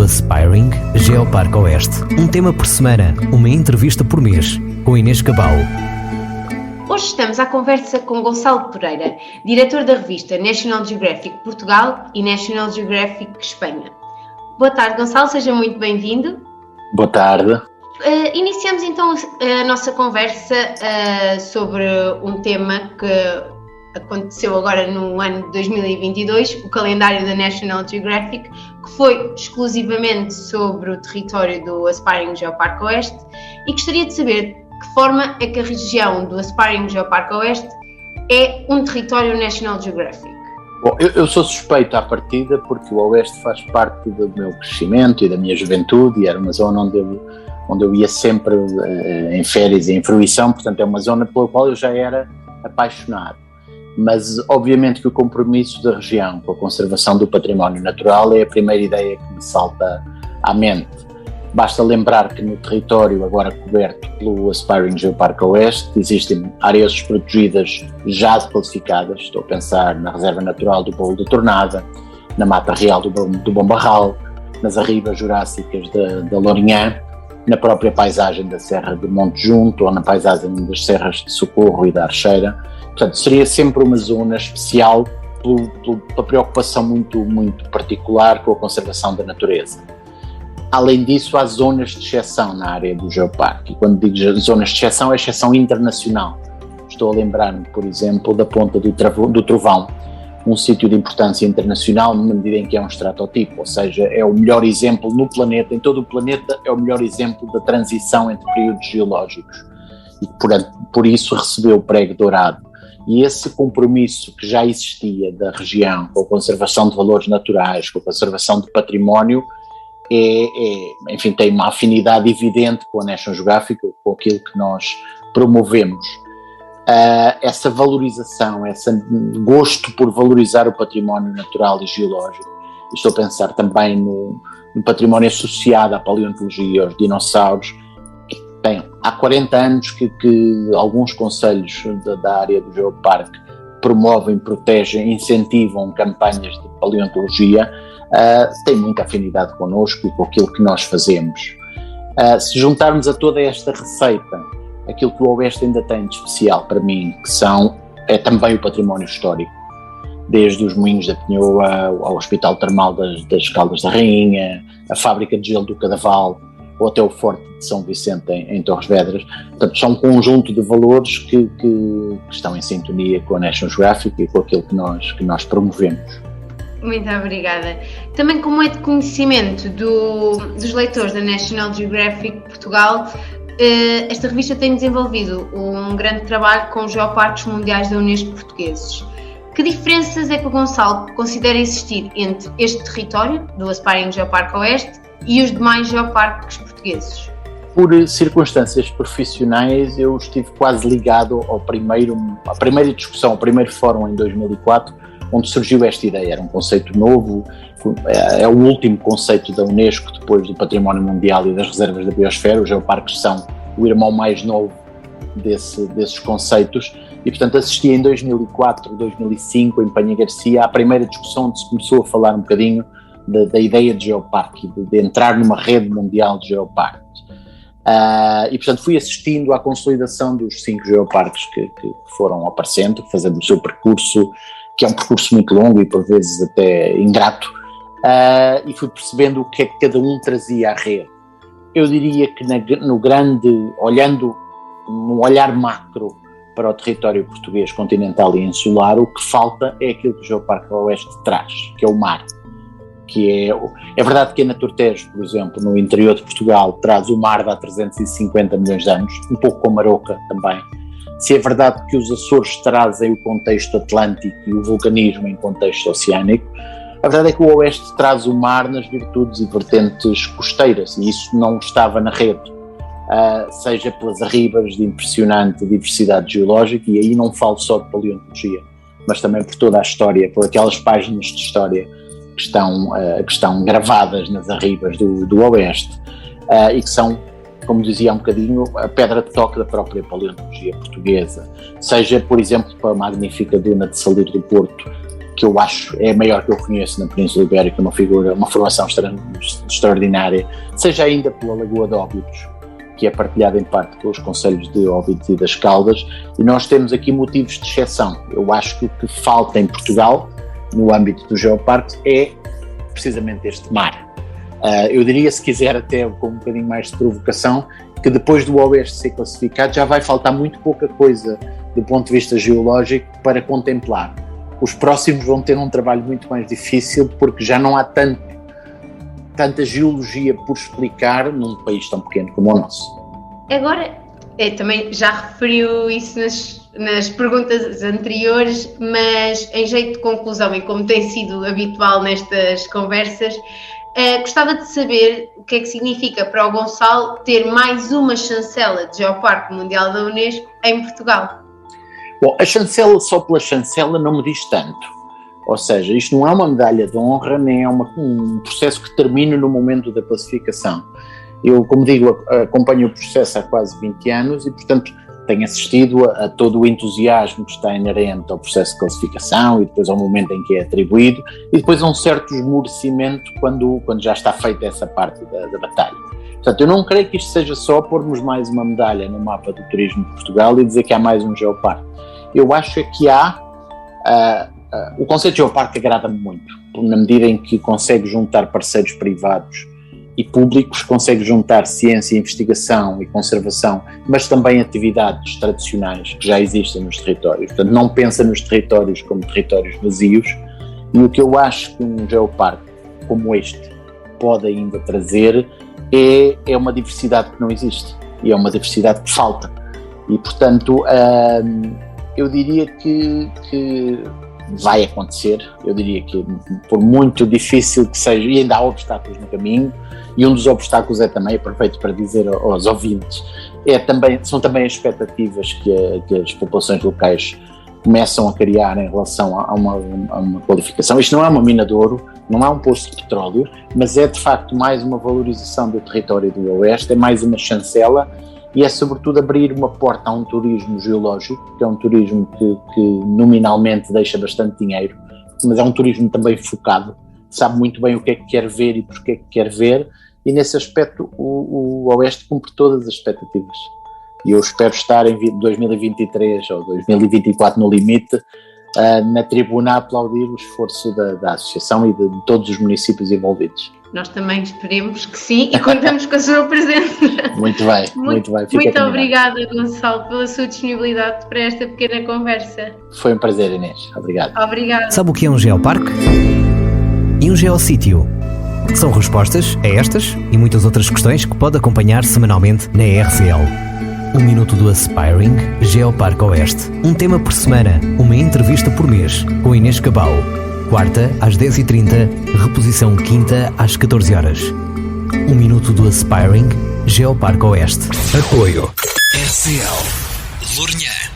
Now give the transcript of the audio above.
Aspiring Geoparque Oeste. Um tema por semana, uma entrevista por mês, com Inês Cabal. Hoje estamos à conversa com Gonçalo Pereira, diretor da revista National Geographic Portugal e National Geographic Espanha. Boa tarde, Gonçalo, seja muito bem-vindo. Boa tarde. Iniciamos então a nossa conversa sobre um tema que aconteceu agora no ano de 2022, o calendário da National Geographic, que foi exclusivamente sobre o território do Aspiring Geoparque Oeste, e gostaria de saber de que forma é que a região do Aspiring Geoparque Oeste é um território National Geographic. Bom, eu sou suspeito à partida porque o Oeste faz parte do meu crescimento e da minha juventude e era uma zona onde eu ia sempre em férias e em fruição, portanto é uma zona pela qual eu já era apaixonado. Mas obviamente que o compromisso da região com a conservação do património natural é a primeira ideia que me salta à mente. Basta lembrar que no território agora coberto pelo Aspiring Geoparque Oeste existem áreas protegidas já classificadas, estou a pensar na Reserva Natural do Bolo de Tornada, na Mata Real do Bombarral, nas arribas jurássicas da Lourinhã, na própria paisagem da Serra de Monte Junto ou na paisagem das Serras de Socorro e da Archeira. Portanto, seria sempre uma zona especial pela preocupação muito particular com a conservação da natureza. Além disso, há zonas de exceção na área do Geoparque. E quando digo zonas de exceção, é exceção internacional. Estou a lembrar-me, por exemplo, da Ponta do Trovão, um sítio de importância internacional na medida em que é um estratotipo, ou seja, é o melhor exemplo no planeta, em todo o planeta, é o melhor exemplo da transição entre períodos geológicos. E por isso recebeu o prego dourado. E esse compromisso que já existia da região com a conservação de valores naturais, com a conservação de património, enfim, tem uma afinidade evidente com a National Geographic, com aquilo que nós promovemos. Essa valorização, esse gosto por valorizar o património natural e geológico, estou a pensar também no património associado à paleontologia, aos dinossauros. Bem, há 40 anos que alguns concelhos da área do Geoparque promovem, protegem, incentivam campanhas de paleontologia, têm muita afinidade connosco e com aquilo que nós fazemos. Se juntarmos a toda esta receita, aquilo que o Oeste ainda tem de especial para mim, é também o património histórico, desde os Moinhos da Pinhoa, ao Hospital Termal das Caldas da Rainha, a fábrica de gelo do Cadaval, ou até o Forte de São Vicente em Torres Vedras. Portanto, são um conjunto de valores que estão em sintonia com a National Geographic e com aquilo que nós promovemos. Muito obrigada. Também, como é de conhecimento dos leitores da National Geographic Portugal, esta revista tem desenvolvido um grande trabalho com os geoparques mundiais da Unesco portugueses. Que diferenças é que o Gonçalo considera existir entre este território, do Aspiring Geoparque Oeste, e os demais geoparques portugueses? Por circunstâncias profissionais, eu estive quase ligado à primeira discussão, ao primeiro fórum em 2004, onde surgiu esta ideia. Era um conceito novo, é o último conceito da Unesco depois do Património Mundial e das Reservas da Biosfera. Os geoparques são o irmão mais novo desses conceitos e, portanto, assisti em 2004, 2005, em Penha Garcia, à primeira discussão onde se começou a falar um bocadinho da ideia de geoparque, de entrar numa rede mundial de geoparques. E, portanto, fui assistindo à consolidação dos 5 geoparques que foram aparecendo, fazendo o seu percurso, que é um percurso muito longo e por vezes até ingrato, e fui percebendo o que é que cada um trazia à rede. Eu diria que olhando num olhar macro para o território português continental e insular, o que falta é aquilo que o Geoparque Oeste traz, que é o mar. É verdade que a Naturtejo, por exemplo, no interior de Portugal, traz o mar de há 350 milhões de anos, um pouco como a Aroca também. Se é verdade que os Açores trazem o contexto atlântico e o vulcanismo em contexto oceânico, a verdade é que o Oeste traz o mar nas virtudes e vertentes costeiras, e isso não estava na rede, seja pelas arribas de impressionante diversidade geológica, e aí não falo só de paleontologia, mas também por toda a história, por aquelas páginas de história que estão gravadas nas arribas do Oeste, e que são, como dizia há um bocadinho, a pedra de toque da própria paleontologia portuguesa. Seja, por exemplo, para a magnífica duna de Salir do Porto, que eu acho é a maior que eu conheço na Península Ibérica, uma figura, uma formação extraordinária, seja ainda pela Lagoa de Óbidos, que é partilhada em parte pelos concelhos de Óbidos e das Caldas, e nós temos aqui motivos de exceção. Eu acho que o que falta em Portugal, no âmbito dos geoparques, é precisamente este mar. Eu diria, se quiser até com um bocadinho mais de provocação, que depois do Oeste ser classificado já vai faltar muito pouca coisa do ponto de vista geológico para contemplar. Os próximos vão ter um trabalho muito mais difícil, porque já não há tanta geologia por explicar num país tão pequeno como o nosso. Agora, também já referiu isso nas perguntas anteriores, mas em jeito de conclusão, e como tem sido habitual nestas conversas, gostava de saber o que é que significa para o Gonçalo ter mais uma chancela de Geoparque Mundial da Unesco em Portugal. Bom, a chancela, só pela chancela, não me diz tanto. Ou seja, isto não é uma medalha de honra, nem é um processo que termina no momento da classificação. Eu, como digo, acompanho o processo há quase 20 anos e, portanto, tenho assistido a todo o entusiasmo que está inerente ao processo de classificação e depois ao momento em que é atribuído e depois a um certo esmorecimento quando já está feita essa parte da batalha. Portanto, eu não creio que isto seja só pormos mais uma medalha no mapa do turismo de Portugal e dizer que há mais um geoparque. Eu acho é que o conceito de geoparque agrada-me muito, na medida em que consegue juntar parceiros privados e públicos, consegue juntar ciência, investigação e conservação, mas também atividades tradicionais que já existem nos territórios. Portanto, não pensa nos territórios como territórios vazios, e o que eu acho que um geoparque como este pode ainda trazer é uma diversidade que não existe, e é uma diversidade que falta. E, portanto, eu diria que vai acontecer. Eu diria que, por muito difícil que seja, e ainda há obstáculos no caminho, e um dos obstáculos também, aproveito para dizer aos ouvintes, são também as expectativas que as populações locais começam a criar em relação a uma qualificação. Isto não é uma mina de ouro, não é um poço de petróleo, mas é de facto mais uma valorização do território do Oeste, é mais uma chancela, e é sobretudo abrir uma porta a um turismo geológico, que é um turismo que nominalmente deixa bastante dinheiro, mas é um turismo também focado, sabe muito bem o que é que quer ver e porque é que quer ver, e nesse aspecto o Oeste cumpre todas as expectativas. E eu espero estar em 2023 ou 2024 no limite, na tribuna a aplaudir o esforço da Associação e de todos os municípios envolvidos. Nós também esperemos que sim e contamos com a sua presença. Muito bem, muito bem. Muito obrigada, Gonçalo, pela sua disponibilidade para esta pequena conversa. Foi um prazer, Inês. Obrigado. Obrigada. Sabe o que é um geoparque? E um geossítio? São respostas a estas e muitas outras questões que pode acompanhar semanalmente na RCL. Um minuto do Aspiring Geoparque Oeste. Um tema por semana, uma entrevista por mês, com Inês Cabal. Quarta às 10h30, reposição quinta às 14h. Um minuto do Aspiring Geoparque Oeste. Apoio RCL Lourinhã.